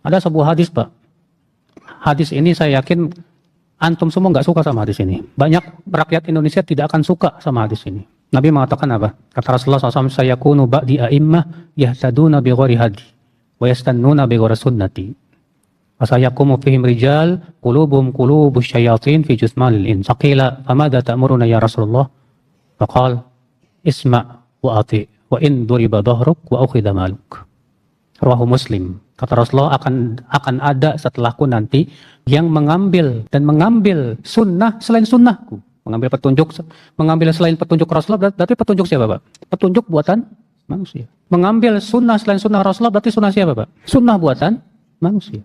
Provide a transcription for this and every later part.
Ada sebuah hadis, Pak. Hadis ini saya yakin antum semua nggak suka sama hadis ini. Banyak rakyat Indonesia tidak akan suka sama hadis ini. Nabi mengatakan apa? Kata Rasulullah SAW, sayakunu ba'di a'immah yahtaduna bi ghairi hadi wa yastannuna bi ghairi sunnati. Fasayakumu fihim rijal qulubuhum qulubus syayatin fi jusmanil ins. Faqila famadha ta'muruna ya Rasulullah? Faqal isma' wa ati' wa in duriba dhahruk wa ukhidha maluk. Rawahu Muslim. Kata Rasulullah, akan ada setelahku nanti yang mengambil sunnah selain sunnahku. Mengambil selain petunjuk Rasulullah, berarti petunjuk siapa, Pak? Petunjuk buatan manusia. Mengambil sunnah selain sunnah Rasulullah, berarti sunnah siapa, Pak? Sunnah buatan manusia.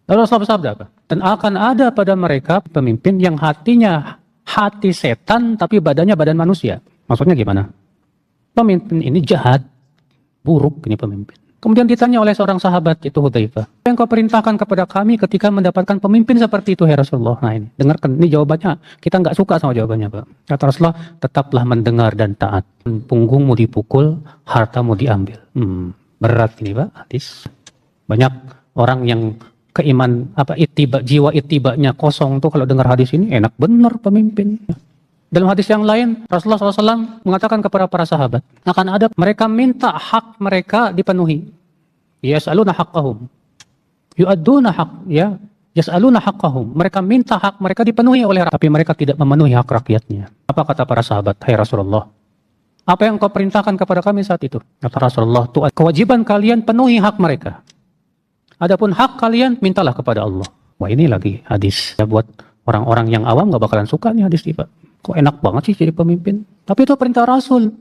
Lalu Rasulullah bersabda apa? Dan akan ada pada mereka pemimpin yang hatinya hati setan, tapi badannya badan manusia. Maksudnya gimana? Pemimpin ini jahat, buruk ini pemimpin. Kemudian ditanya oleh seorang sahabat, itu Hudzaifah, apa yang kau perintahkan kepada kami ketika mendapatkan pemimpin seperti itu, ya Rasulullah? Nah ini, dengarkan, ini jawabannya, kita nggak suka sama jawabannya, Pak. Kata Rasulullah, tetaplah mendengar dan taat. Punggungmu dipukul, hartamu diambil. Berat ini, Pak, hadis. Banyak orang yang jiwa itibanya kosong tuh kalau dengar hadis ini, enak bener pemimpin. Dalam hadis yang lain, Rasulullah SAW mengatakan kepada para sahabat, akan ada mereka minta hak mereka dipenuhi. Yas'aluna haqqahum. Yu'adduna yas'aluna haqqahum. Mereka minta hak mereka dipenuhi oleh rakyat, tapi mereka tidak memenuhi hak rakyatnya. Apa kata para sahabat? Hai Rasulullah, apa yang kau perintahkan kepada kami saat itu? Kata Rasulullah, kewajiban kalian penuhi hak mereka. Adapun hak kalian, mintalah kepada Allah. Wah, ini lagi hadis. Ya, buat orang-orang yang awam gak bakalan suka nih hadis ini, Pak. Kok enak banget sih jadi pemimpin? Tapi itu perintah Rasul.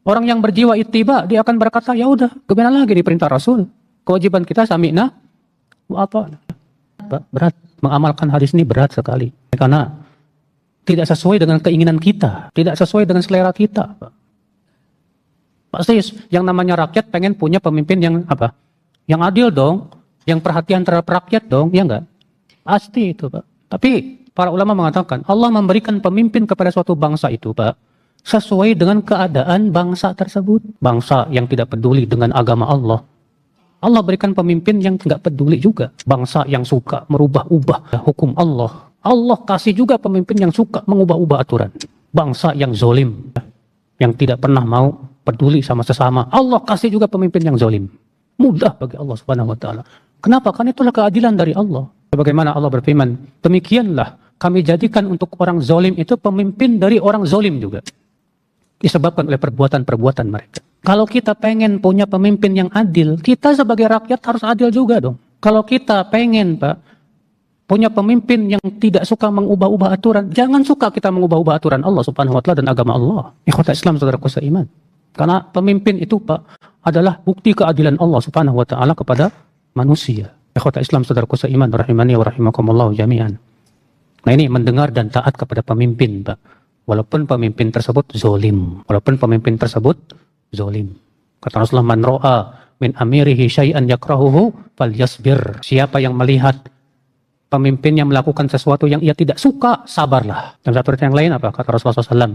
Orang yang berjiwa ittiba, dia akan berkata, ya udah, gimana lagi di perintah Rasul? Kewajiban kita sami'na wa ata'na. Berat. Mengamalkan hadis ini berat sekali. Karena tidak sesuai dengan keinginan kita. Tidak sesuai dengan selera kita. Pasti yang namanya rakyat pengen punya pemimpin yang apa? Yang adil dong. Yang perhatian terhadap rakyat dong. Ya enggak? Pasti itu, Pak. Tapi para ulama mengatakan, Allah memberikan pemimpin kepada suatu bangsa itu, Pak, sesuai dengan keadaan bangsa tersebut. Bangsa yang tidak peduli dengan agama Allah, Allah berikan pemimpin yang tidak peduli juga. Bangsa yang suka merubah-ubah hukum Allah, Allah kasih juga pemimpin yang suka mengubah-ubah aturan. Bangsa yang zolim, yang tidak pernah mau peduli sama sesama, Allah kasih juga pemimpin yang zolim. Mudah bagi Allah Subhanahu wa Ta'ala. Kenapa? Karena itulah keadilan dari Allah. Bagaimana Allah berfirman, demikianlah kami jadikan untuk orang zolim itu pemimpin dari orang zolim juga. Disebabkan oleh perbuatan-perbuatan mereka. Kalau kita pengen punya pemimpin yang adil, kita sebagai rakyat harus adil juga dong. Kalau kita pengen, Pak, punya pemimpin yang tidak suka mengubah-ubah aturan, jangan suka kita mengubah-ubah aturan Allah Subhanahu wa Ta'ala dan agama Allah. Ikhwata Islam, saudaraku seiman. Karena pemimpin itu, Pak, adalah bukti keadilan Allah Subhanahu wa Ta'ala kepada manusia. Ikhwata Islam, saudaraku seiman, rahimani wa rahimakumullah jami'an. Nah ini mendengar dan taat kepada pemimpin, Pak. Walaupun pemimpin tersebut zolim. Kata Rasulullah, man ro'a min amirihi syai'an yakrahuhu falyasbir. Siapa yang melihat pemimpinnya melakukan sesuatu yang ia tidak suka, sabarlah. Dan satu yang lain apa? Kata Rasulullah SAW,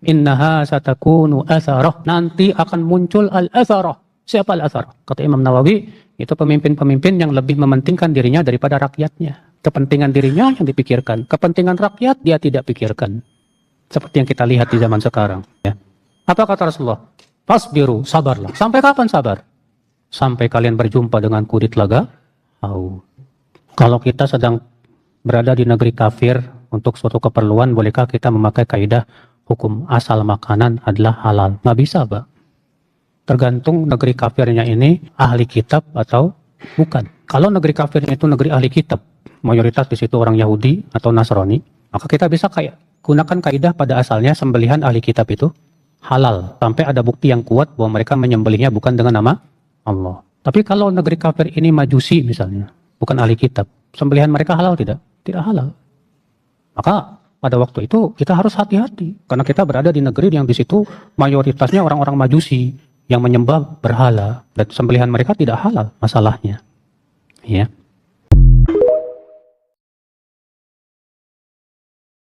innaha satakunu atharah. Nanti akan muncul al-atharah. Siapa al-atharah? Kata Imam Nawawi, itu pemimpin-pemimpin yang lebih mementingkan dirinya daripada rakyatnya. Kepentingan dirinya yang dipikirkan, kepentingan rakyat dia tidak pikirkan. Seperti yang kita lihat di zaman sekarang. Ya. Apa kata Rasulullah? Fasbiru, sabarlah. Sampai kapan sabar? Sampai kalian berjumpa denganku di telaga Haud. Kalau kita sedang berada di negeri kafir untuk suatu keperluan, bolehkah kita memakai kaidah hukum asal makanan adalah halal? Nggak bisa, Pak. Tergantung negeri kafirnya ini ahli kitab atau bukan. Kalau negeri kafirnya itu negeri ahli kitab, mayoritas di situ orang Yahudi atau Nasrani, maka kita bisa gunakan kaidah pada asalnya sembelihan ahli kitab itu halal sampai ada bukti yang kuat bahwa mereka menyembelihnya bukan dengan nama Allah. Tapi kalau negeri kafir ini majusi misalnya, bukan ahli kitab, sembelihan mereka halal tidak? Tidak halal. Maka pada waktu itu kita harus hati-hati karena kita berada di negeri yang di situ mayoritasnya orang-orang majusi yang menyembah berhala dan sembelihan mereka tidak halal masalahnya. Ya.